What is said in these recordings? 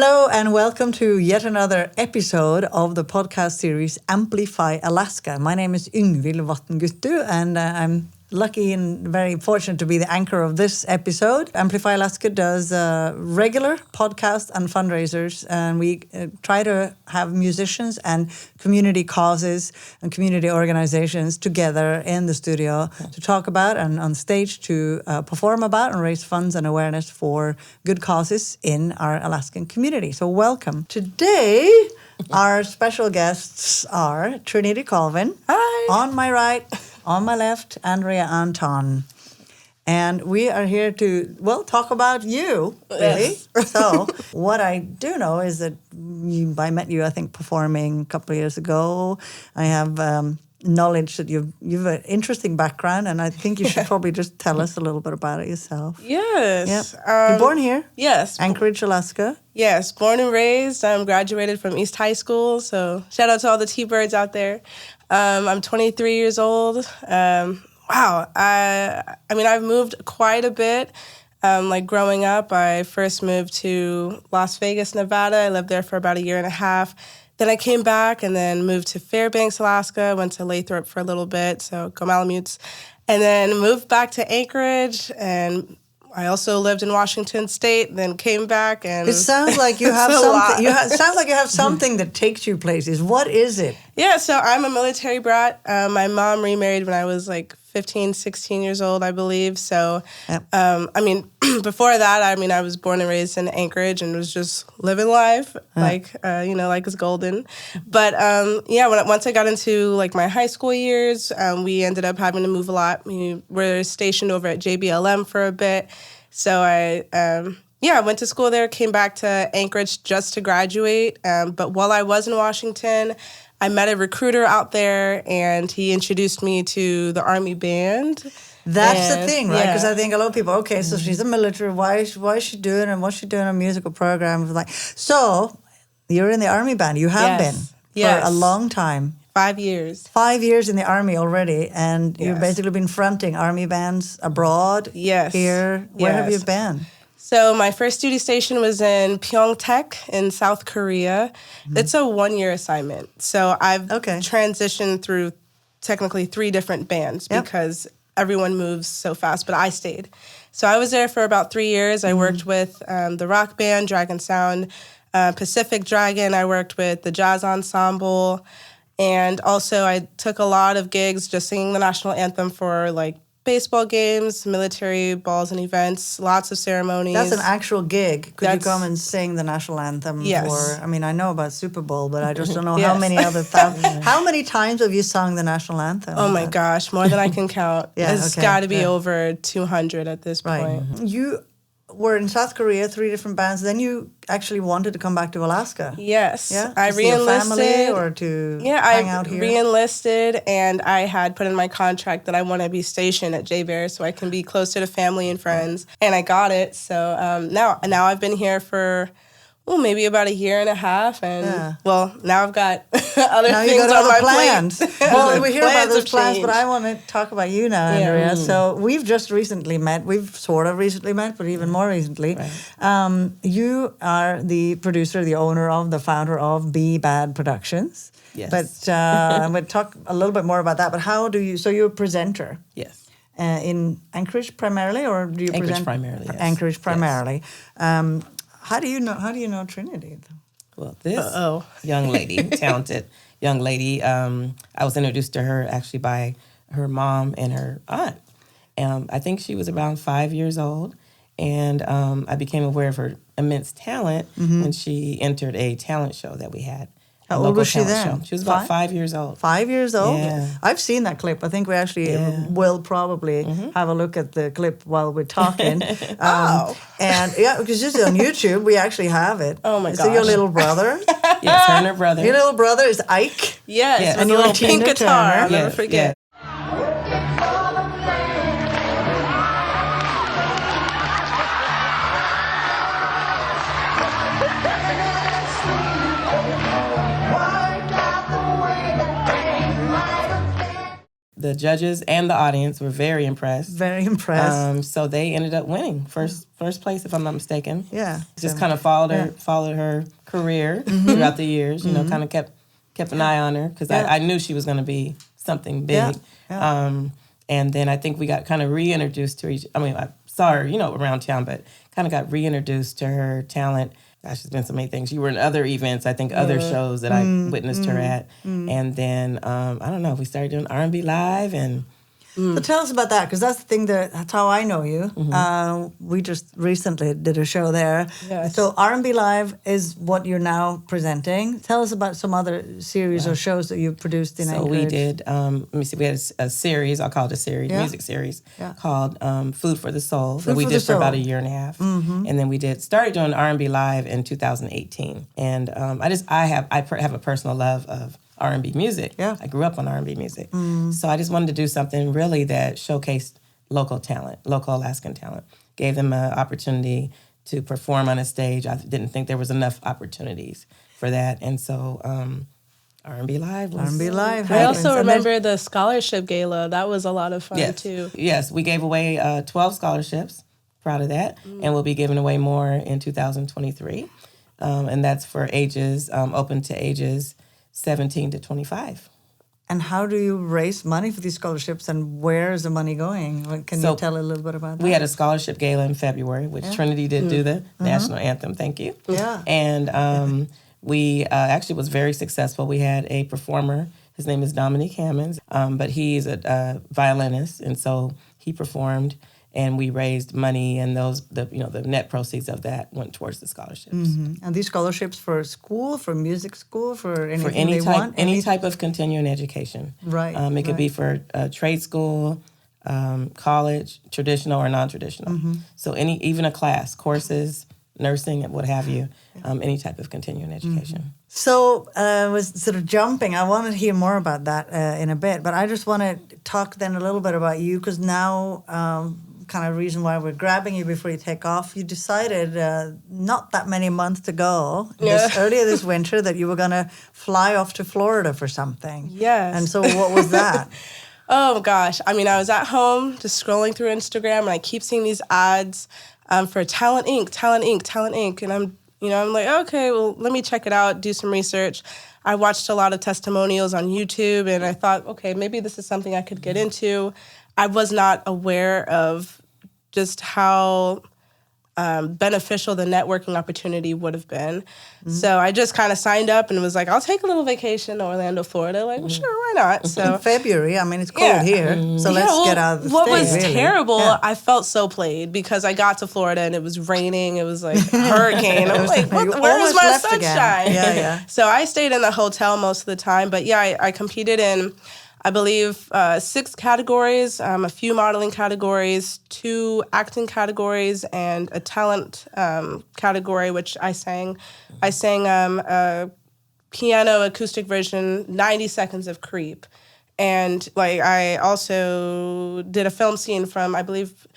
Hello and welcome to yet another episode of the podcast series Amplify Alaska. My name is Yngvil and I'm lucky and very fortunate to be the anchor of this episode. Amplify Alaska does regular podcasts and fundraisers, and we try to have musicians and community causes and community organizations together in the studio to talk about and on stage to perform about and raise funds and awareness for good causes in our Alaskan community. So welcome. Today, our special guests are Trinity Colvin. Hi. On my right. On my left, Andrea Antoine. And we are here to, talk about you, really. Yes. So what I do know is that I met you, I think, performing a couple of years ago. I have knowledge that you've an interesting background, and I think you should probably just tell us a little bit about it yourself. Yes. Yep. You're born here? Yes. Anchorage, Alaska? Yes, born and raised. I'm graduated from East High School, so shout out to all the T-Birds out there. I'm 23 years old. Wow. I've moved quite a bit. Growing up, I first moved to Las Vegas, Nevada. I lived there for about a year and a half. Then I came back and then moved to Fairbanks, Alaska. Went to Lathrop for a little bit, so go Malamutes. And then moved back to Anchorage, and I also lived in Washington State, then came back, and it sounds like you have something. Sounds like you have something that takes you places. What is it? Yeah, so I'm a military brat. My mom remarried when I was like 15, 16 years old, I believe. So, yep. Before that, I was born and raised in Anchorage and was just living life, like it's golden. But once I got into like my high school years, we ended up having to move a lot. We were stationed over at JBLM for a bit. So I went to school there, came back to Anchorage just to graduate. But while I was in Washington, I met a recruiter out there, and he introduced me to the Army Band. That's the thing, right? Because I think a lot of people, okay, so she's a military, why is she doing it, and what's she doing a musical program? Like, so you're in the Army Band. You have been for a long time. 5 years. 5 years in the Army already, and you've basically been fronting Army bands abroad. Yes. Here. Where have you been? So my first duty station was in Pyeongtaek in South Korea. Mm-hmm. It's a 1-year assignment. So I've transitioned through technically 3 different bands because everyone moves so fast, but I stayed. So I was there for about 3 years. I worked with the rock band, Dragon Sound, Pacific Dragon. I worked with the jazz ensemble. And also I took a lot of gigs just singing the national anthem for like baseball games, military balls and events, lots of ceremonies. That's an actual gig. Could you come and sing the national anthem? Yes. I know about Super Bowl, but I just don't know how many other How many times have you sung the national anthem? Oh my gosh, more than I can count. It's got to be over 200 at this point. Right. Mm-hmm. You were in South Korea, 3 different bands. Then you actually wanted to come back to Alaska. Yes. Yeah? I re-enlisted. Family or to hang out here? I re-enlisted, and I had put in my contract that I want to be stationed at JBEAR so I can be closer to family and friends. And I got it. So now I've been here for maybe about a year and a half, and now I've got other things on my plans. plate. Well, we hear about those plans, but I want to talk about you now, Andrea. Mm. So we've just recently met. We've sort of recently met, but even more recently. Right. You are the producer, the owner of, the founder of BBAAD Productions. Yes. But we'll talk a little bit more about that. But how do you? So you're a presenter. Yes. In Anchorage primarily, or do you present primarily? Yes. Anchorage primarily. Yes. How do you know Trinity? Well, this young lady, talented young lady, I was introduced to her actually by her mom and her aunt. I think she was around 5 years old, and I became aware of her immense talent when she entered a talent show that we had. How old was she then? She was about 5 years old. 5 years old? Yeah. I've seen that clip. I think we actually will probably have a look at the clip while we're talking. And because it's on YouTube, we actually have it. Oh my gosh. So your little brother? Yes, her and her brother. Your little brother is Ike? Yes. And your your pink guitar. I'll never forget. the judges and the audience were very impressed. Very impressed. So they ended up winning first place, if I'm not mistaken. Yeah. Just kind of followed her career throughout the years. You know, kind of kept an eye on her because I knew she was going to be something big. Yeah. And then I think we got kind of reintroduced to each. I mean, I saw her, you know, around town, but kind of got reintroduced to her talent. Gosh, there's been so many things. You were in other events, I think, other shows that I witnessed her at. And then, I don't know, we started doing R&B Live and... So tell us about that, because that's the thing that's how I know you. We just recently did a show there. Yes. So R&B Live is what you're now presenting. Tell us about some other series or shows that you've produced in Anchorage. So we did, let me see, we had a series, I'll call it a series, music series, called Food for the Soul, that we did for about a year and a half. And then we started doing R&B Live in 2018. And I have a personal love of R&B music. Yeah. I grew up on R&B music. So I just wanted to do something really that showcased local talent, local Alaskan talent. Gave them an opportunity to perform on a stage. I didn't think there was enough opportunities for that. And so R&B Live was... R&B Live. I also remember the scholarship gala. That was a lot of fun, too. Yes, we gave away 12 scholarships. Proud of that. And we'll be giving away more in 2023. And that's for ages, open to ages 17 to 25. And how do you raise money for these scholarships, and where is the money going? Can you tell a little bit about that? We had a scholarship gala in February, which Trinity did do the national anthem. Thank you. Yeah. And we actually was very successful. We had a performer. His name is Dominique Hammonds, but he's a violinist, and so he performed. And we raised money, and the net proceeds of that went towards the scholarships. And these scholarships for school, for music school, for anything for any they type, want? any type of continuing education. Right. It could be for trade school, college, traditional or non-traditional. So even a class, courses, nursing, what have you, any type of continuing education. So I was sort of jumping. I want to hear more about that in a bit, but I just want to talk then a little bit about you, because now... kind of reason why we're grabbing you before you take off, you decided not that many months to go, earlier this winter, that you were going to fly off to Florida for something. Yes. And so what was that? Oh, gosh. I mean, I was at home just scrolling through Instagram, and I keep seeing these ads for Talent Inc., Talent Inc., Talent Inc., and I'm like, okay, well, let me check it out, do some research. I watched a lot of testimonials on YouTube, and I thought, okay, maybe this is something I could get into. I was not aware of just how beneficial the networking opportunity would have been. So I just kind of signed up and was like, I'll take a little vacation to Orlando, Florida. Like, well, sure, why not? So in February, I mean, it's cold here, so let's get out of the What state, was really. terrible, I felt so played, because I got to Florida and it was raining. It was like a hurricane. I'm like, where is my sunshine? Yeah. So I stayed in the hotel most of the time. But yeah, I competed in, I believe, 6 categories, a few modeling categories, 2 acting categories, and a talent category, which I sang. I sang a piano acoustic version, 90 Seconds of Creep. And I also did a film scene from, I believe,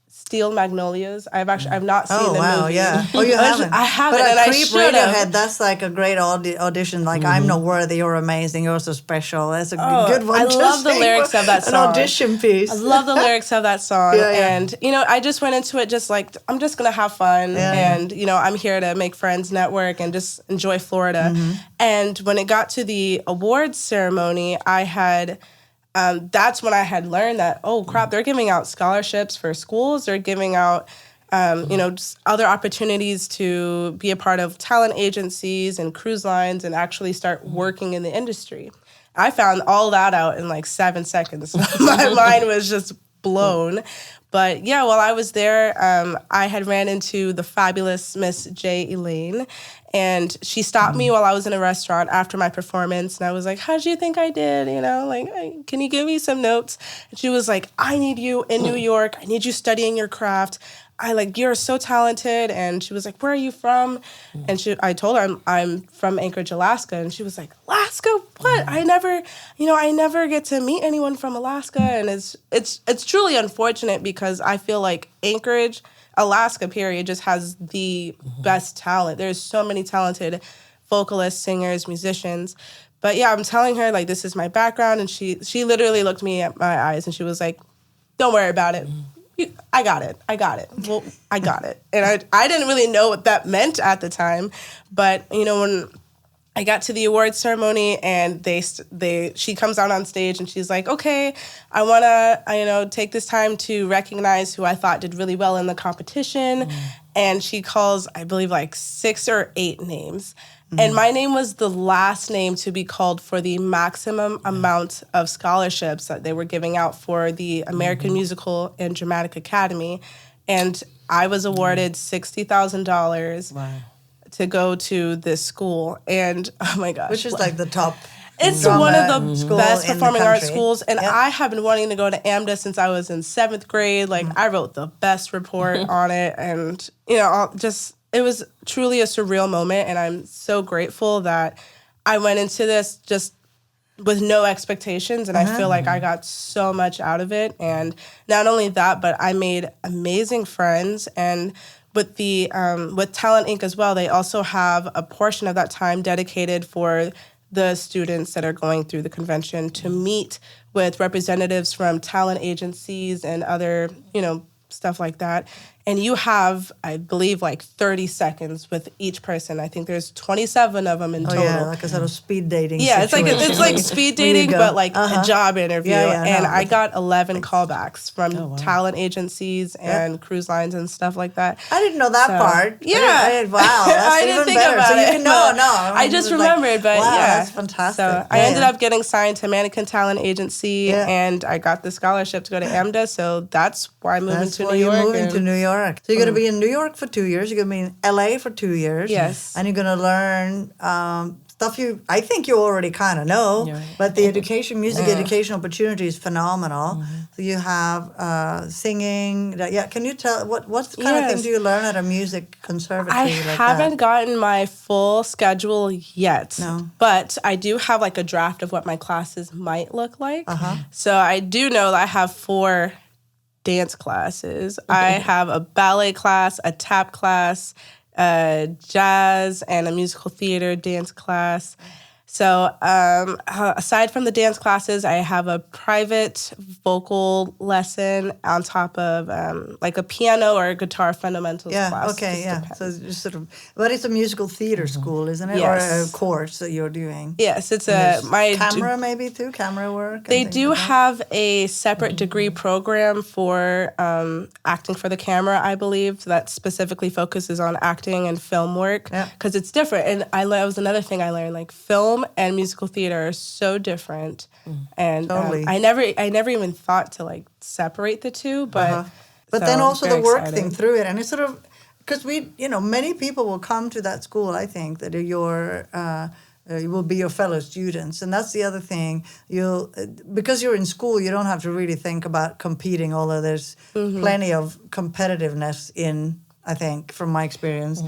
Steel Magnolias. I've not seen the movie. Oh, wow, yeah. Oh, you haven't? I haven't, but and I Creep should Radiohead, have. that's like a great audition. Like, I'm not worthy, you're amazing, you're so special. That's a good one. I love the lyrics of that song. An audition piece. I love the lyrics of that song. Yeah. And, I just went into it just like, I'm just going to have fun. And, I'm here to make friends, network, and just enjoy Florida. And when it got to the awards ceremony, I had... that's when I had learned that, oh, crap, they're giving out scholarships for schools. They're giving out, just other opportunities to be a part of talent agencies and cruise lines and actually start working in the industry. I found all that out in like 7 seconds. My mind was just blown. But yeah, while I was there, I had ran into the fabulous Miss J. Elaine, and she stopped me while I was in a restaurant after my performance, and I was like, how do you think I did? Can you give me some notes? And she was like, I need you in New York. I need you studying your craft. You're so talented. And she was like, where are you from? And I told her I'm from Anchorage, Alaska. And she was like, Alaska? What? I never get to meet anyone from Alaska. And it's truly unfortunate, because I feel like Anchorage, Alaska, period, just has the best talent. There's so many talented vocalists, singers, musicians. But yeah, I'm telling her, like, this is my background. And she literally looked me at my eyes and she was like, don't worry about it. I got it. Well, I got it. And I didn't really know what that meant at the time. But, you know, when I got to the awards ceremony and she comes out on stage and she's like, okay, I want to, take this time to recognize who I thought did really well in the competition. And she calls, I believe, like 6 or 8 names. And my name was the last name to be called for the maximum amount of scholarships that they were giving out for the American Musical and Dramatic Academy. And I was awarded $60,000 to go to this school. And oh my gosh. Which is like the top. It's one of the best performing arts country. schools. And I have been wanting to go to AMDA since I was in 7th grade. Like, I wrote the best report on it. And, it was truly a surreal moment. And I'm so grateful that I went into this just with no expectations. And I feel like I got so much out of it. And not only that, but I made amazing friends. And with the with Talent Inc. as well, they also have a portion of that time dedicated for the students that are going through the convention to meet with representatives from talent agencies and other, stuff like that. And you have, I believe, like 30 seconds with each person. I think there's 27 of them in total. Yeah, like a sort of speed dating Yeah, situation. it's like speed dating, but like a job interview. And I got 11 Thanks. callbacks from talent agencies and cruise lines and stuff like that. I didn't know that part. Yeah. Wow, that's I even didn't think better. about So you it. can I just remembered, but wow, yeah. that's fantastic. So I ended up getting signed to Mannequin Talent Agency, and I got the scholarship to go to AMDA. So that's why I moved to New York. You're moving to New York. So you're going to be in New York for 2 years. You're going to be in LA for 2 years. Yes. And you're going to learn stuff I think you already kind of know, but the music education opportunity is phenomenal. So you have singing. Can you tell, what kind of thing do you learn at a music conservatory I like haven't gotten my full schedule yet, No. but I do have like a draft of what my classes might look like. So I do know that I have 4 dance classes. I have a ballet class, a tap class, jazz, and a musical theater dance class. So aside from the dance classes, I have a private vocal lesson on top of like a piano or a guitar fundamentals class. Okay, so just sort of, but it's a musical theater school, isn't it? Yes. Or a course that you're doing. Yes, it's camera maybe too, camera work. They do have a separate degree program for acting for the camera, I believe, that specifically focuses on acting and film work because it's different. And that was another thing I learned, like film and musical theater are so different. And Totally. I never even thought to like separate the two, but But so then also the work excited. thing through it, and it's sort of because many people will come to that school. I think that you will be your fellow students, and that's the other thing. Because you're in school, you don't have to really think about competing. Although there's plenty of competitiveness in, I think, from my experience,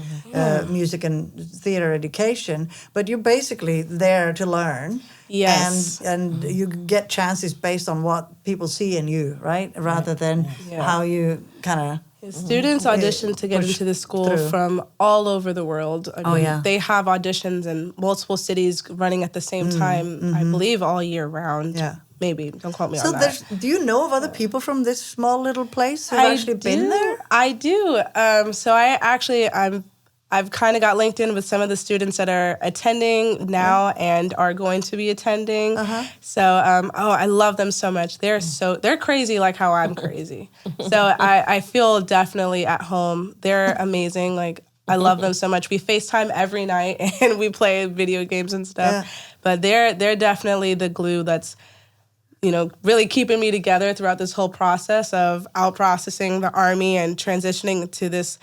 music and theater education. But you're basically there to learn. Yes. And you get chances based on what people see in you, right? Rather than how you kind of... Students audition to get into the school from all over the world. I mean, they have auditions in multiple cities running at the same time, I believe, all year round. Yeah. Maybe. Don't quote me on that. Do you know of other people from this small little place who've actually been there? I do. So I've kind of got linked in with some of the students that are attending now and are going to be attending. So, I love them so much. They're crazy like how I'm crazy. So I feel definitely at home. They're amazing. Like, I love them so much. We FaceTime every night and we play video games and stuff. Yeah. But they're definitely the glue that's, really keeping me together throughout this whole process of out-processing the Army and transitioning to this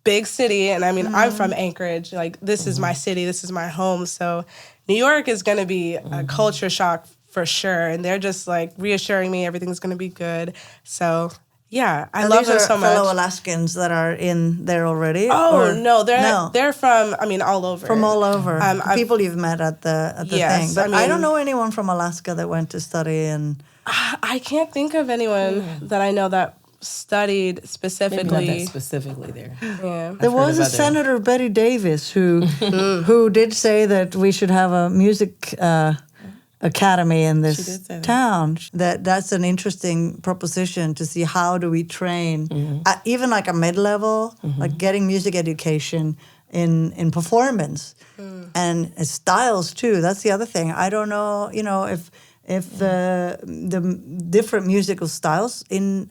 big city. And I mean, I'm from Anchorage. Like, this is my city. This is my home. So New York is going to be a culture shock for sure. And they're just like reassuring me everything's going to be good. So yeah, I love them so much. Fellow Alaskans that are in there already? No, they're from, all over. From all over. People you've met at the thing. But I don't know anyone from Alaska that went to study in... I can't think of anyone that I know that studied specifically. Maybe not that specifically there. Yeah. There was a Senator Betty Davis who did say that we should have a music academy in this town. That's an interesting proposition to see how do we train, even like a mid-level, like getting music education in performance and styles too. That's the other thing. I don't know, if the different musical styles in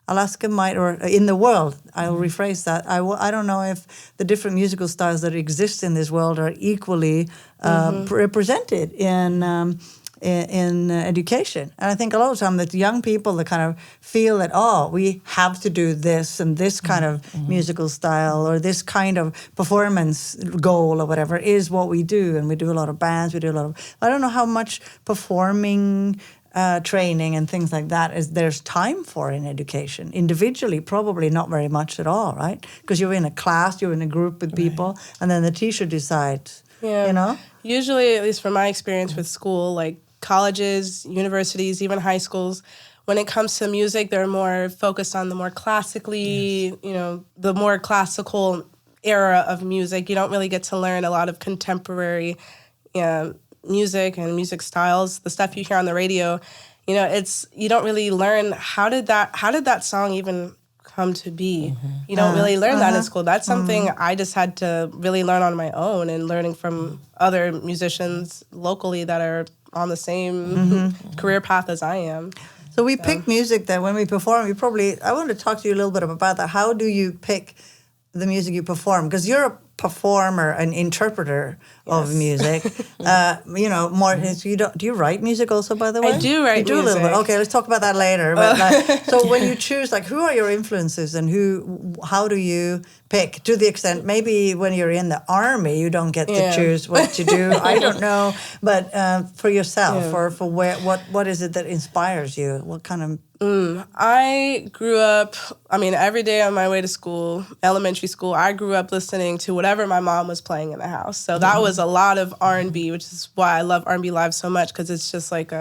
Alaska might, or in the world, I'll rephrase that. I don't know if the different musical styles that exist in this world are equally represented in education. And I think a lot of time that young people that kind of feel that, we have to do this and this kind of musical style or this kind of performance goal or whatever is what we do. And we do a lot of bands, I don't know how much performing training and things like that there's time for in education. Individually, probably not very much at all, right? Because you're in a class, you're in a group with people, and then the teacher decides, Usually, at least from my experience with school, like colleges, universities, even high schools, when it comes to music, they're more focused on the more classically, the more classical era of music. You don't really get to learn a lot of contemporary music and music styles. The stuff you hear on the radio, you don't really learn how did that song even come to be. You don't really learn that in school. That's something I just had to really learn on my own and learning from other musicians locally that are on the same career path as I am. So we pick music that when we perform, I want to talk to you a little bit about that. How do you pick the music you perform? Because you're a performer, an interpreter of music. More. Do you write music also? By the way, I do write. You do music. a little bit. Okay, let's talk about that later. But so when you choose, who are your influences and how do you pick? To the extent maybe when you're in the army, you don't get to choose what to do. I don't know, but for yourself, or for what is it that inspires you? What kind of I grew up, every day on my way to school, elementary school, I grew up listening to whatever my mom was playing in the house. So that was a lot of R&B, which is why I love R&B Live so much, because it's just like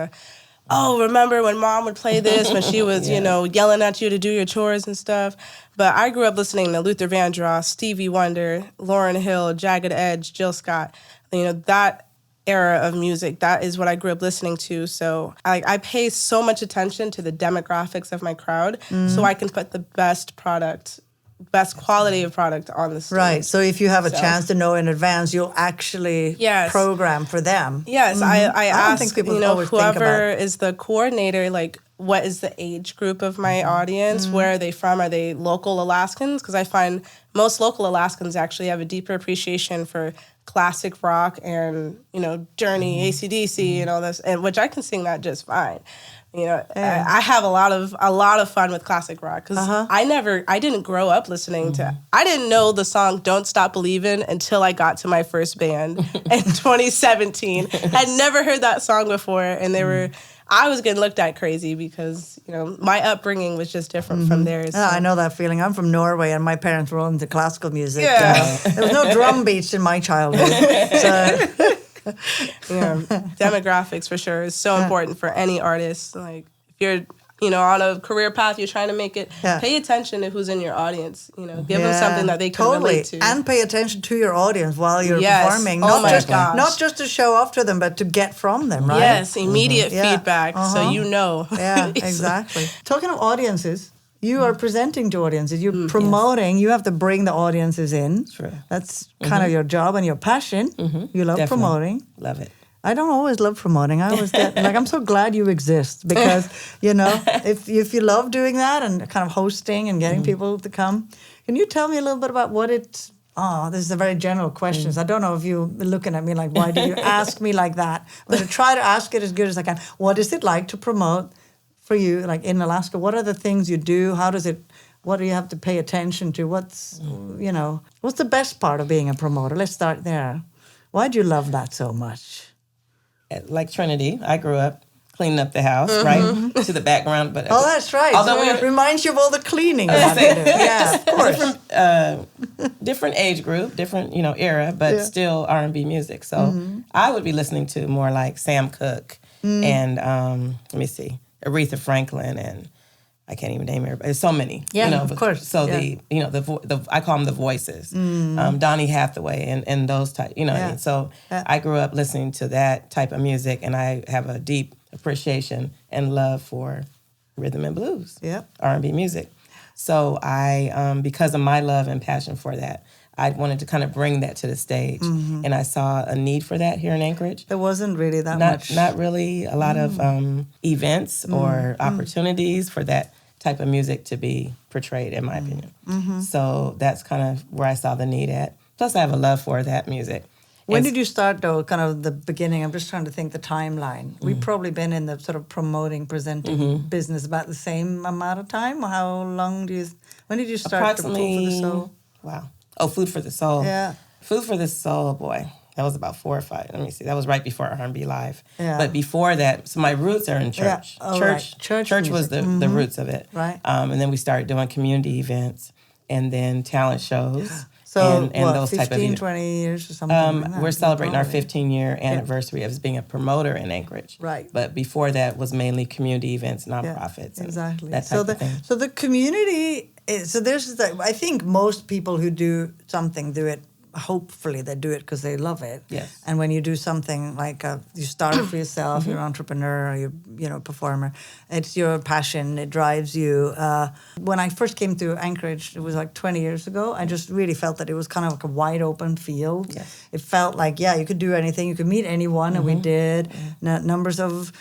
remember when mom would play this when she was, yelling at you to do your chores and stuff. But I grew up listening to Luther Vandross, Stevie Wonder, Lauryn Hill, Jagged Edge, Jill Scott. That era of music, that is what I grew up listening to. So I pay so much attention to the demographics of my crowd so I can put the best quality of product on the stage. Right. So if you have a chance to know in advance, you'll actually program for them. Yes. I ask, think people always whoever is the coordinator, what is the age group of my audience? Where are they from? Are they local Alaskans? Because I find most local Alaskans actually have a deeper appreciation for classic rock and, Journey, AC/DC and all this, and which I can sing that just fine. I have a lot of fun with classic rock because I didn't grow up listening to, I didn't know the song Don't Stop Believin' until I got to my first band in 2017. I'd never heard that song before, and I was getting looked at crazy because, my upbringing was just different from theirs. So. I know that feeling. I'm from Norway, and my parents were all into classical music. Yeah. There was no drum beats in my childhood. So. Demographics for sure is so important for any artist. Like if you're, on a career path, you're trying to make it. Pay attention to who's in your audience. Give them something that they can relate to, and pay attention to your audience while you're performing. Not just to show off to them, but to get from them. Right? Yes, immediate feedback, so Yeah, exactly. Talking of audiences. You are presenting to audiences. You're promoting. You have to bring the audiences in. True. That's kind of your job and your passion. You love promoting. Love it. I don't always love promoting. I always get I'm so glad you exist because if you love doing that and kind of hosting and getting people to come, can you tell me a little bit about what it's? Oh, this is a very general question. So I don't know if you're looking at me like, why did you ask me like that? I'm going to try to ask it as good as I can. What is it like to promote? For you, like in Alaska, what are the things you do? What do you have to pay attention to? What's the best part of being a promoter? Let's start there. Why do you love that so much? Like Trinity, I grew up cleaning up the house, right? To the background. But that's right. Although it reminds you of all the cleaning you have to do. Yeah, of course. Different age group, different, era, but still R&B music. So I would be listening to more like Sam Cooke and, let me see, Aretha Franklin and I can't even name everybody. There's so many. Yeah, of course. So yeah. the I call them the voices. Donny Hathaway and those type. You know what I mean? So I grew up listening to that type of music, and I have a deep appreciation and love for rhythm and blues, R&B music. So I, because of my love and passion for that, I wanted to kind of bring that to the stage, and I saw a need for that here in Anchorage. There wasn't really that much. Not really a lot of events or opportunities for that type of music to be portrayed, in my opinion. So that's kind of where I saw the need at. Plus, I have a love for that music. When did you start, though, kind of the beginning? I'm just trying to think the timeline. We've probably been in the sort of promoting, presenting business about the same amount of time. How long when did you start the Food for the Soul? Wow. Oh, Food for the Soul. Yeah. Food for the Soul, boy. That was about 4 or 5. Let me see. That was right before R&B Live. Yeah. But before that, so my roots are in church. Yeah. Oh, Church right. was the roots of it. Right. And then we started doing community events and then talent shows. Yeah. So, and those 15, type of 20 years or something like that? We're celebrating our 15-year anniversary of being a promoter in Anchorage. Right. But before that was mainly community events, nonprofits, exactly. that type of thing. So the community, I think most people who do something do it, hopefully they do it because they love it. Yes. And when you do something like you start it for yourself, you're an entrepreneur, you're a performer, it's your passion, it drives you. When I first came to Anchorage, it was like 20 years ago, I just really felt that it was kind of like a wide open field. Yes. It felt like, you could do anything, you could meet anyone, and we did. Numbers of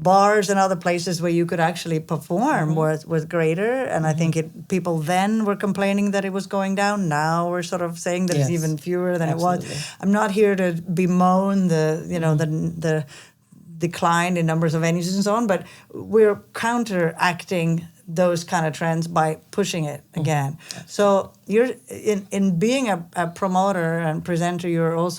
bars and other places where you could actually perform was greater, and I think people then were complaining that it was going down. Now we're sort of saying that it's even fewer than it was. I'm not here to bemoan the decline in numbers of venues and so on, but we're counteracting those kind of trends by pushing it again. So you're in being a promoter and presenter, you're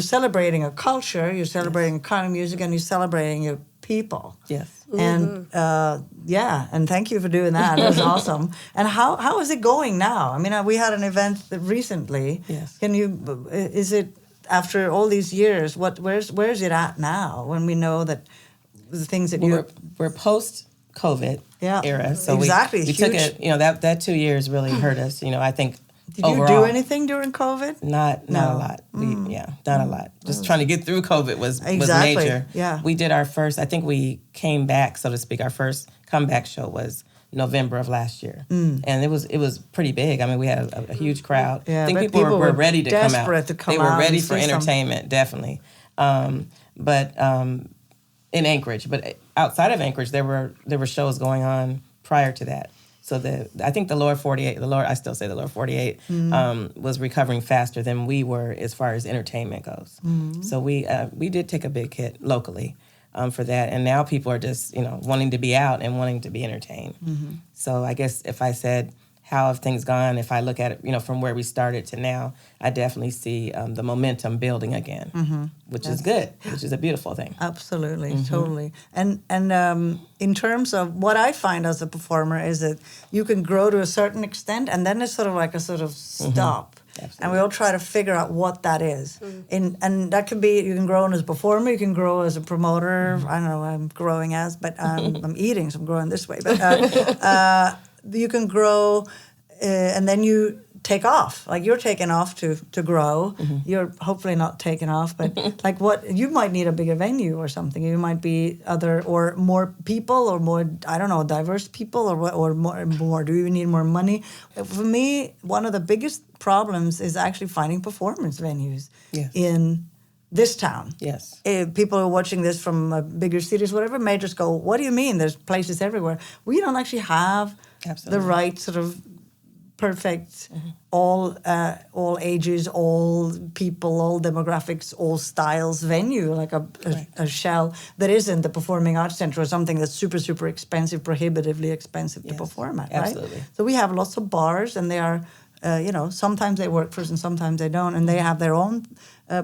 celebrating a culture, you're celebrating a kind of music, and you're celebrating your people. Yes. And and thank you for doing that. It was awesome. And how is it going now? I mean, we had an event recently. Yes. Is it after all these years? Where's it at now? When we know that the things that we're post COVID era, so exactly. we took it. That 2 years really hurt us. I think. Did overall, you do anything during COVID? Not a lot. Not a lot. Just trying to get through COVID was major. Yeah. We did our first, I think we came back, so to speak. Our first comeback show was November of last year. And it was pretty big. I mean, we had a huge crowd. Yeah, I think people were ready to come out. They were ready for entertainment, definitely. But in Anchorage. But outside of Anchorage, there were shows going on prior to that. So I think the lower 48, I still say the lower 48, was recovering faster than we were as far as entertainment goes. So we did take a big hit locally for that, and now people are just wanting to be out and wanting to be entertained. So I guess if I said how have things gone, if I look at it from where we started to now, I definitely see the momentum building again, which is good, which is a beautiful thing. Absolutely, totally. And in terms of what I find as a performer is that you can grow to a certain extent, and then it's sort of like a sort of stop. Absolutely. And we all try to figure out what that is. And that can be, you can grow as a performer, you can grow as a promoter. I don't know what I'm growing as, but I'm eating, so I'm growing this way. But you can grow and then you take off. Like you're taking off to grow. You're hopefully not taking off, but like you might need a bigger venue or something. You might be or more people or more, I don't know, diverse people or more. Do you need more money? For me, one of the biggest problems is actually finding performance venues in this town. Yes. People who are watching this from bigger cities, whatever, may just go, what do you mean? There's places everywhere. We don't actually have the right sort of perfect, all ages, all people, all demographics, all styles venue, like a shell that isn't the Performing Arts Center or something that's super, super expensive, prohibitively expensive to perform at, right? Absolutely. So we have lots of bars, and they are, sometimes they work for us and sometimes they don't, and they have their own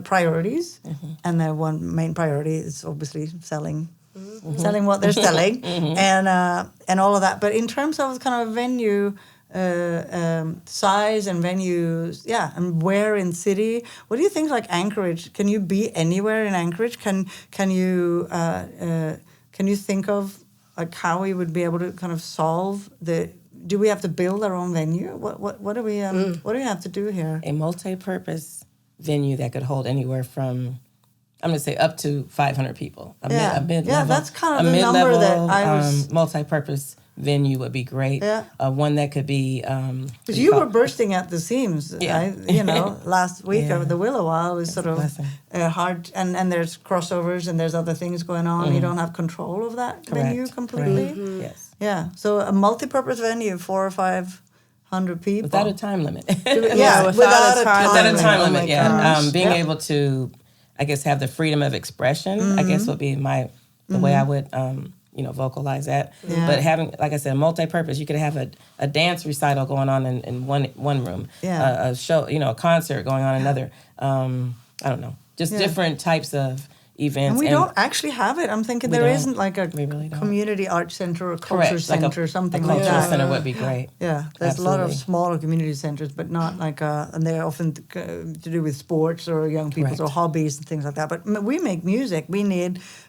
priorities, and their one main priority is obviously selling what they're selling, and all of that. But in terms of kind of venue size and venues, and where in city, what do you think? Like Anchorage, can you be anywhere in Anchorage? Can you think of like how we would be able to kind of solve the. Do we have to build our own venue? What do we what do we have to do here? A multi-purpose venue that could hold anywhere from, I'm going to say, up to 500 people. A mid-level, that's kind of the number that I was. Multi-purpose venue would be great. Yeah. One that could be. Because you were bursting at the seams. Yeah. Last week Yeah. over the Willow While was sort of hard, and there's crossovers and there's other things going on. You don't have control of that venue completely. Correct. Yes. Yeah, so a multi-purpose venue, 400 or 500 people. Without a time limit. Without a time limit. Oh yeah. Being able to, I guess, have the freedom of expression, I guess would be the way I would, vocalize that. Yeah. But having, like I said, multi-purpose, you could have a dance recital going on in one room. Yeah. A show, a concert going on in another. I don't know. Just different types of events. And we don't actually have it. I'm thinking there isn't like a really community arts center or culture center or something a like that. cultural center would be great. Yeah, there's a lot of smaller community centers, but not like, and they're often to do with sports or young people's or hobbies and things like that. But we make music.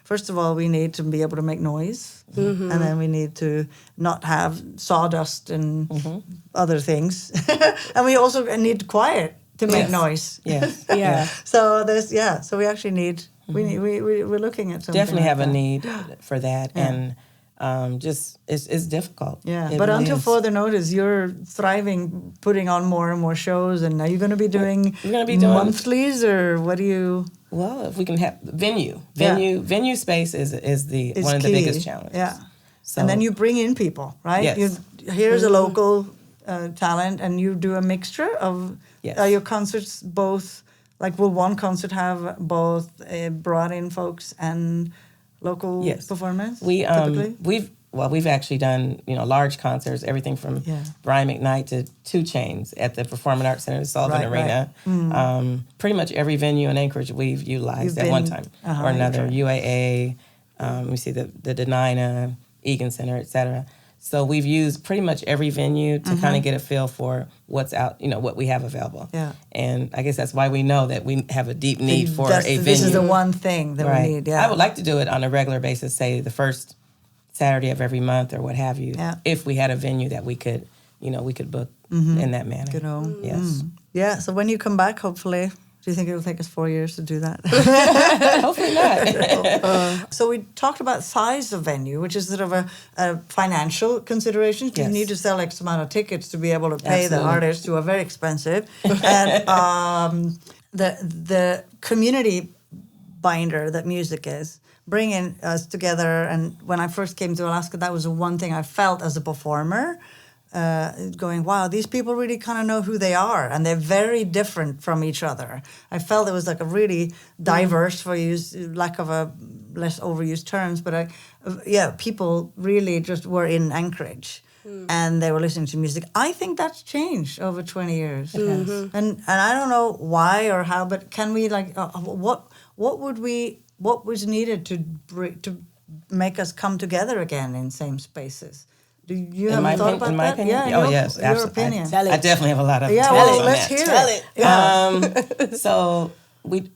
First of all, we need to be able to make noise. And then we need to not have sawdust and other things. And we also need quiet to make noise. Yes. Yeah. So so we actually need, we're looking at something. Definitely like have that. a need for that. And it's difficult. Yeah, It but really until is. further notice, you're thriving, putting on more and more shows. And are you going to be doing monthlies, or what do you? Well, if we can have venue space is one of the key. biggest challenges. Yeah, So, and then you bring in people, right? Yes. Here's a local talent, and you do a mixture of. Yes. Are your concerts both? Like, will one concert have both brought in folks and local performance? Typically? We've actually done large concerts, everything from Brian McKnight to 2 Chainz at the Performing Arts Center, the Sullivan Arena. Pretty much every venue in Anchorage we've utilized at one time or another. UAA, we see the Denina, Egan Center, etc. So we've used pretty much every venue to kind of get a feel for what's out, what we have available. Yeah. And I guess that's why we know that we have a deep need for a venue. This is the one thing that we need. Yeah. I would like to do it on a regular basis, say the first Saturday of every month or what have you. Yeah. If we had a venue that we could book in that manner. Good old. Yes. Yeah. So when you come back, hopefully. Do you think it'll take us 4 years to do that? Hopefully not. So we talked about size of venue, which is sort of a financial consideration. You need to sell X amount of tickets to be able to pay the artists, who are very expensive. And the community binder that music is, bringing us together. And when I first came to Alaska, that was the one thing I felt as a performer. Going, wow, these people really kind of know who they are, and they're very different from each other. I felt it was like a really diverse, for lack of a less overused terms, but people really just were in Anchorage, and they were listening to music. I think that's changed over 20 years, and I don't know why or how, but can we what was needed to make us come together again in same spaces? Do you have thought about that? Opinion? Yeah, yes, your absolutely. opinion. I definitely have a lot of let's hear it. Yeah. So we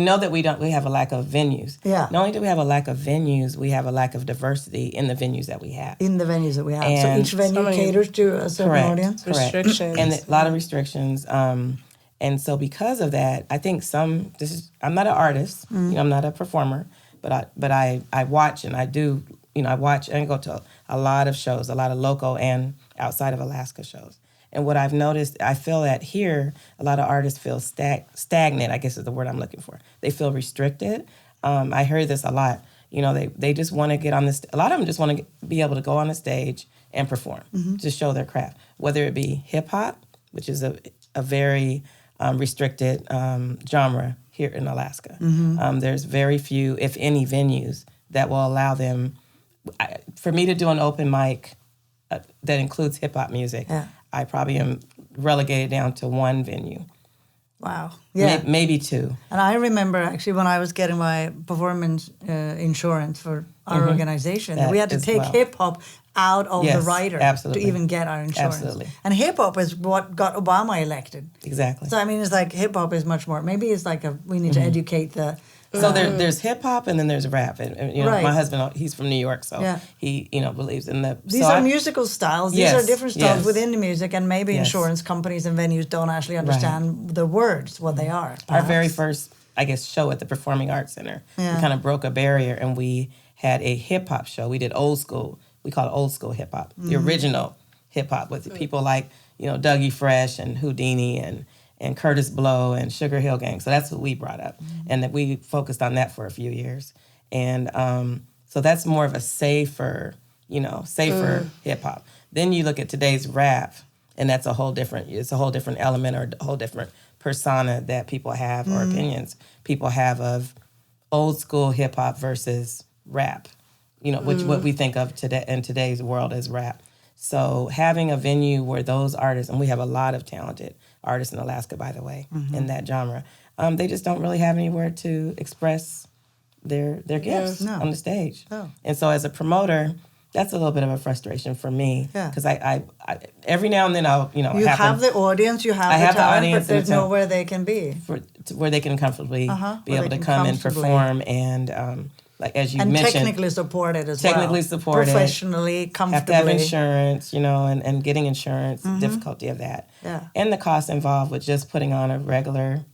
know that we have a lack of venues. Yeah. Not only do we have a lack of venues, we have a lack of diversity in the venues that we have. So each venue caters to a certain audience. Correct. Restrictions. And a lot of restrictions. And so because of that, I think I'm not an artist, I'm not a performer, but I watch and I do, I watch and I go to a lot of shows, a lot of local and outside of Alaska shows. And what I've noticed, I feel that here, a lot of artists feel stagnant, I guess is the word I'm looking for. They feel restricted. I heard this a lot. They just want to get on this. A lot of them just want to be able to go on the stage and perform, to show their craft, whether it be hip hop, which is a very restricted genre here in Alaska. There's very few, if any, venues that will allow them. For me to do an open mic that includes hip hop music, I probably am relegated down to one venue. Wow. Yeah. Maybe 2. And I remember actually when I was getting my performance insurance for our organization, that we had to take hip hop out of the rider to even get our insurance. Absolutely. And hip hop is what got Obama elected. Exactly. So I mean, it's like hip hop is much more. Maybe it's like we need to educate the So there's hip hop and then there's rap. And you know, Right. my husband, he's from New York, so Yeah. he, you know, believes in the. These so are musical styles. These Yes, are different styles yes. within the music, and maybe Yes. insurance companies and venues don't actually understand the words, what they are. Our very perhaps. first, I guess, show at the Performing Arts Center, Yeah. we kind of broke a barrier, and we had a hip hop show. We did old school. We call it old school hip hop, the original hip hop with people like, you know, Dougie Fresh and Houdini and Curtis Blow and Sugar Hill Gang. So that's what we brought up, and that we focused on that for a few years. And so that's more of a safer hip hop. Then you look at today's rap, and that's it's a whole different element or a whole different persona that people have or opinions people have of old school hip hop versus rap. You know, which what we think of today in today's world as rap. So having a venue where those artists, and we have a lot of talented artists in Alaska, by the way, in that genre, they just don't really have anywhere to express their gifts on the stage. No. And so as a promoter, that's a little bit of a frustration for me. Yeah. Because I every now and then I'll, you know, You have the audience, you have the talent, but there's nowhere they can be. where they can comfortably be where able they to can come and comfortably- perform and like as you And mentioned, technically supported as well. Technically supported. Professionally, have comfortably. to have insurance, you know, and getting insurance, the difficulty of that. Yeah. And the cost involved with just putting on a regular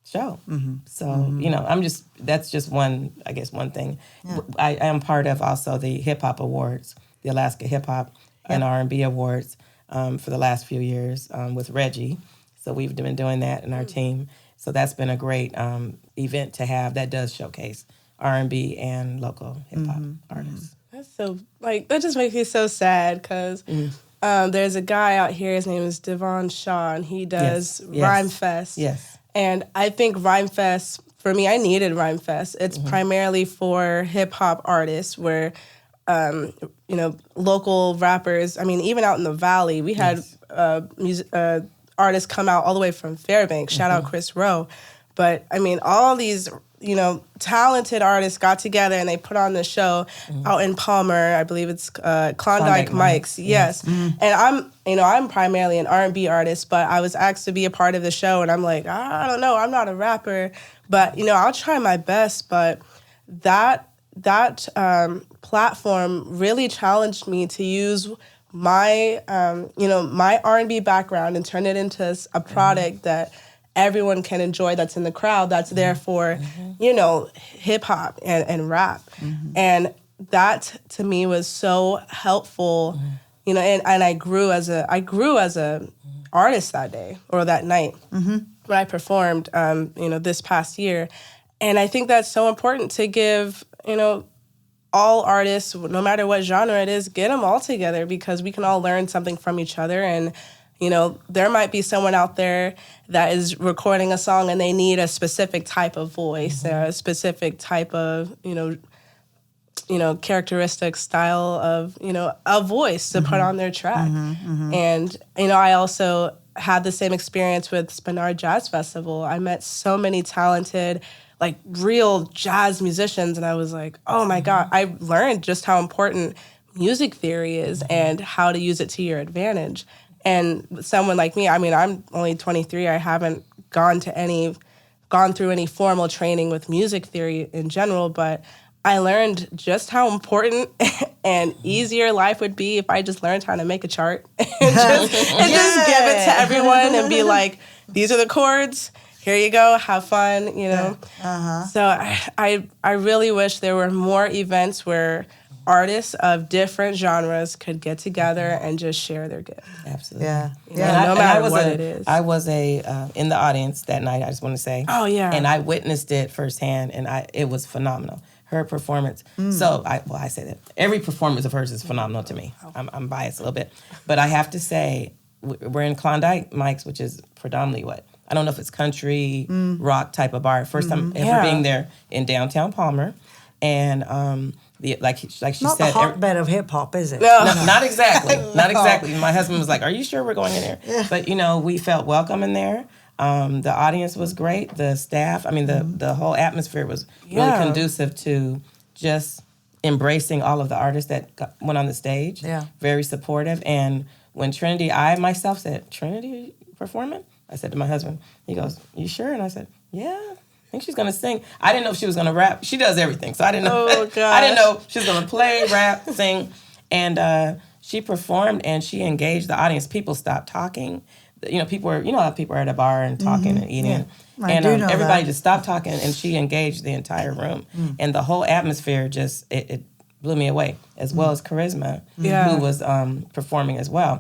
show. So, you know, that's just one thing. Yeah. I am part of also the Hip Hop Awards, the Alaska Hip Hop and R&B Awards for the last few years with Reggie. So we've been doing that in our team. So that's been a great event to have that does showcase R&B and local hip hop artists. That's so, like, that just makes me so sad because there's a guy out here, his name is Devon Shaw, and he does Rhyme Fest. Yes. And I think Rhyme Fest, for me, I needed Rhyme Fest. It's primarily for hip hop artists where, you know, local rappers, I mean, even out in the Valley, we had artists come out all the way from Fairbanks. Shout out Chris Rowe. But I mean, all these, you know, talented artists got together and they put on the show out in Palmer. I believe it's Klondike Mike's. Yes. And I'm primarily an R&B artist, but I was asked to be a part of the show, and I'm like, I don't know, I'm not a rapper, but you know, I'll try my best. But that platform really challenged me to use my my R&B background and turn it into a product that everyone can enjoy, that's in the crowd, that's there for, you know, hip hop and rap. And that to me was so helpful, you know, and I grew as a artist that day or that night when I performed, you know, this past year. And I think that's so important to give, you know, all artists, no matter what genre it is, get them all together because we can all learn something from each other. And you know, there might be someone out there that is recording a song and they need a specific type of voice, or a specific type of, you know, characteristic style of, you know, a voice to put on their track. And, you know, I also had the same experience with Spinard Jazz Festival. I met so many talented, like, real jazz musicians, and I was like, oh my God, I learned just how important music theory is and how to use it to your advantage. And someone like me, I mean, I'm only 23. I haven't gone through any formal training with music theory in general, but I learned just how important and easier life would be if I just learned how to make a chart and just give it to everyone and be like, these are the chords. Here you go. Have fun, you know. So I really wish there were more events where artists of different genres could get together and just share their gift. Absolutely. Yeah. No matter what it is. I was in the audience that night, I just want to say. Oh, yeah. And I witnessed it firsthand, and it was phenomenal. Her performance. So, I say that. Every performance of hers is phenomenal to me. I'm biased a little bit. But I have to say, we're in Klondike Mike's, which is predominantly I don't know if it's country, rock type of bar. First time ever being there in downtown Palmer. And like she Not said, the hotbed of hip hop, is it? No. not exactly. Not exactly. My husband was like, "Are you sure we're going in there?" Yeah. But you know, we felt welcome in there. The audience was great. The staff, I mean, the whole atmosphere was really conducive to just embracing all of the artists that went on the stage. Yeah. Very supportive. And when Trinity, I myself said, "Trinity performing?" I said to my husband. He goes, "You sure?" And I said, "Yeah." think she's gonna sing. I didn't know if she was gonna rap. She does everything, so I didn't know. Oh, gosh. I didn't know she was gonna play, rap, sing, and she performed and she engaged the audience. People stopped talking. People are, how people are at a bar and talking and eating. Yeah. And I do know everybody that. just stopped talking, and she engaged the entire room, and the whole atmosphere just it blew me away, as well as Charisma, Yeah. who was performing as well.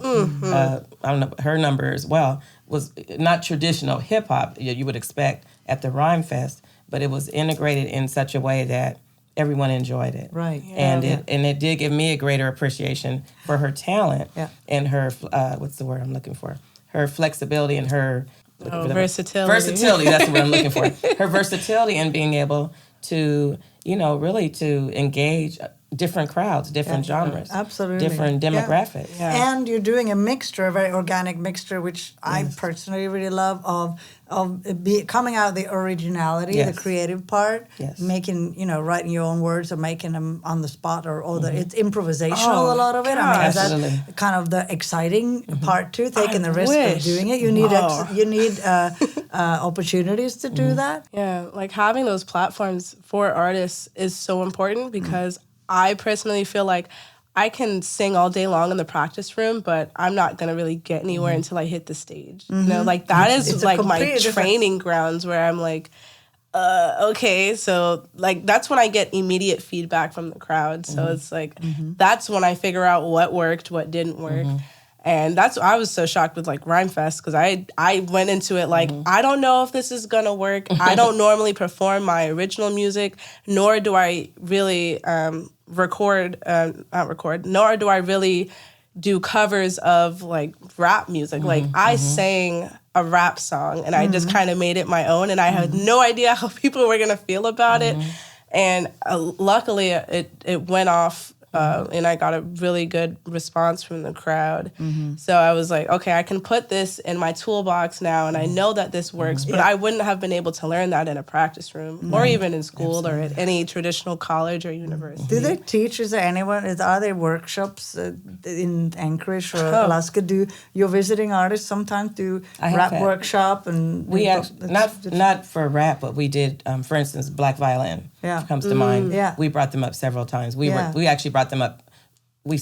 I don't know, her number as well was not traditional hip hop you would expect at the Rhyme Fest, but it was integrated in such a way that everyone enjoyed it. Right. And it did give me a greater appreciation for her talent and her what's the word I'm looking for? Her flexibility and her versatility. Versatility, that's what I'm looking for. Her versatility in being able to, really to engage different crowds, different genres, absolutely, different demographics. Yeah. And you're doing a mixture, a very organic mixture, which I personally really love of coming out of the originality, the creative part, making, writing your own words or making them on the spot or it's improvisational, a lot of it. I mean, that's kind of the exciting part too, taking the risk of doing it. You need opportunities to do that. Yeah, like having those platforms for artists is so important because I personally feel like I can sing all day long in the practice room, but I'm not going to really get anywhere until I hit the stage. Like that is like my training grounds where I'm like, okay, so like that's when I get immediate feedback from the crowd. So it's like, that's when I figure out what worked, what didn't work. And I was so shocked with like Rhyme Fest because I went into it like, I don't know if this is going to work. I don't normally perform my original music, nor do I really nor do I really do covers of like rap music. Like I sang a rap song and I just kind of made it my own and I had no idea how people were going to feel about it. And luckily it went off. And I got a really good response from the crowd. So I was like, okay, I can put this in my toolbox now, and I know that this works, but I wouldn't have been able to learn that in a practice room or even in school or at any traditional college or university. Do they teach? Is there anyone? Are there workshops in Anchorage or Alaska? Do your visiting artists sometimes do rap workshop? And we actually, not for rap, but we did, for instance, Black Violin. Comes to mind. We brought them up several times. We actually brought them up.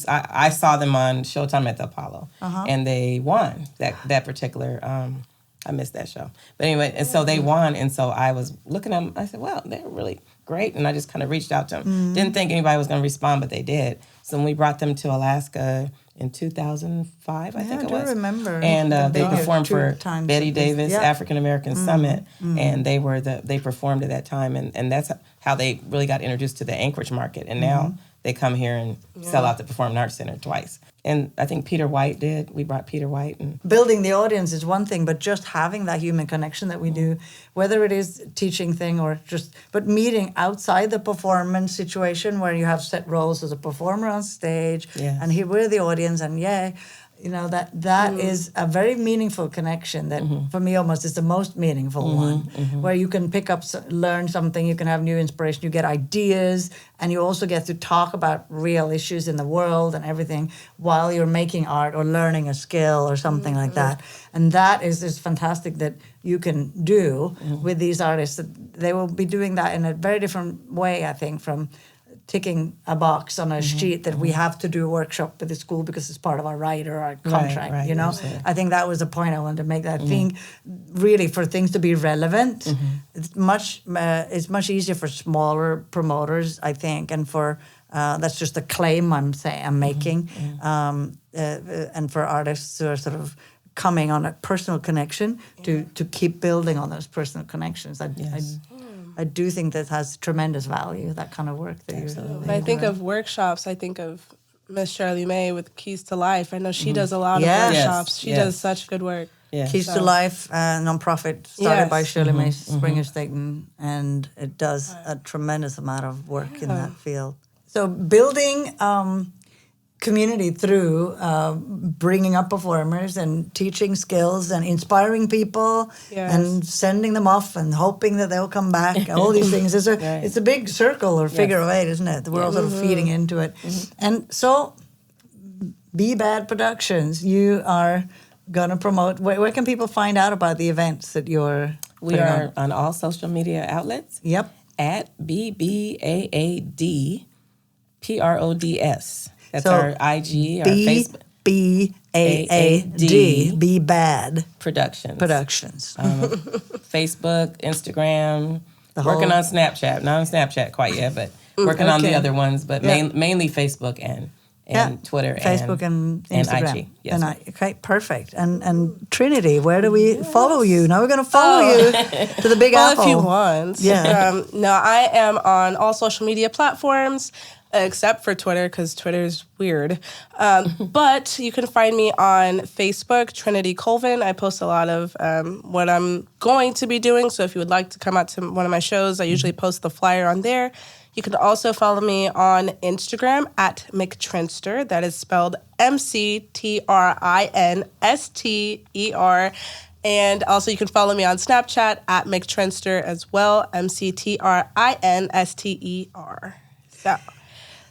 I saw them on Showtime at the Apollo, and they won that particular. I missed that show, but anyway, and so they won, and so I was looking at them. I said, "Well, they're really great," and I just kind of reached out to them. Didn't think anybody was going to respond, but they did. So when we brought them to Alaska in 2005, I think it was. I do remember. And they performed for Betty Davis African American Summit, and they performed at that time, and that's how they really got introduced to the Anchorage market. And now they come here and sell out the Performing Arts Center twice. And I think Peter White did. We brought Peter White. And building the audience is one thing, but just having that human connection that we do, whether it is teaching thing or but meeting outside the performance situation where you have set roles as a performer on stage and here we're the audience and that is a very meaningful connection that for me almost is the most meaningful one where you can pick up, learn something, you can have new inspiration, you get ideas, and you also get to talk about real issues in the world and everything while you're making art or learning a skill or something like that. And that is fantastic that you can do with these artists. They will be doing that in a very different way, I think, from ticking a box on a sheet that we have to do a workshop with the school because it's part of our right or our contract, I think that was the point I wanted to make. That thing, really, for things to be relevant, it's much easier for smaller promoters, I think, and for that's just a claim I'm making, and for artists who are sort of coming on a personal connection to keep building on those personal connections. I do think that has tremendous value, that kind of work that you're When I think of workshops, I think of Miss Shirley May with Keys to Life. I know she does a lot of workshops. She does such good work. Keys to Life, nonprofit started by Shirley May Springer-Staten, and it does a tremendous amount of work in that field. So building community through bringing up performers and teaching skills and inspiring people and sending them off and hoping that they'll come back. All these things. It's a big circle or figure of eight, isn't it? We're all sort of feeding into it. And so BBAAD Productions, you are going to promote. Where can people find out about the events that you're We are on all social media outlets. Yep. At BBAAD PRODS. That's So our IG, our Facebook. BBAAD, BBAAD Productions. Facebook, Instagram, working on Snapchat. Not on Snapchat quite yet, but working on the other ones, but mainly Facebook and Twitter Facebook and Instagram. IG. Yes. Okay, perfect. And Trinity, where do we follow you? Now we're going to follow you to the Big Apple. If you want. Yeah. No, I am on all social media platforms except for Twitter because Twitter is weird. But you can find me on Facebook, Trinity Colvin. I post a lot of what I'm going to be doing. So if you would like to come out to one of my shows, I usually post the flyer on there. You can also follow me on Instagram at McTrinster. That is spelled McTrinster. And also you can follow me on Snapchat at McTrinster as well, McTrinster.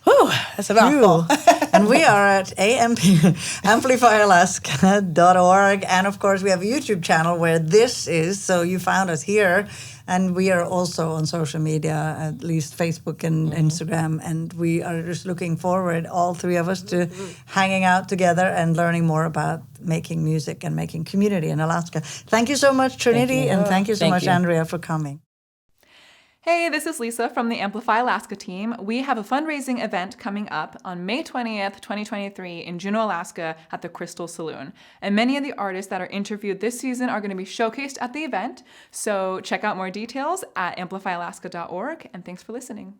So, that's a mouthful. And we are at amplifyalaska.org. And of course, we have a YouTube channel where this is. So you found us here. And we are also on social media, at least Facebook and Instagram. And we are just looking forward, all three of us, to hanging out together and learning more about making music and making community in Alaska. Thank you so much, Trinity. And thank you so much, Andrea, for coming. Hey, this is Lisa from the Amplify Alaska team. We have a fundraising event coming up on May 20th, 2023 in Juneau, Alaska at the Crystal Saloon. And many of the artists that are interviewed this season are going to be showcased at the event. So check out more details at amplifyalaska.org. And thanks for listening.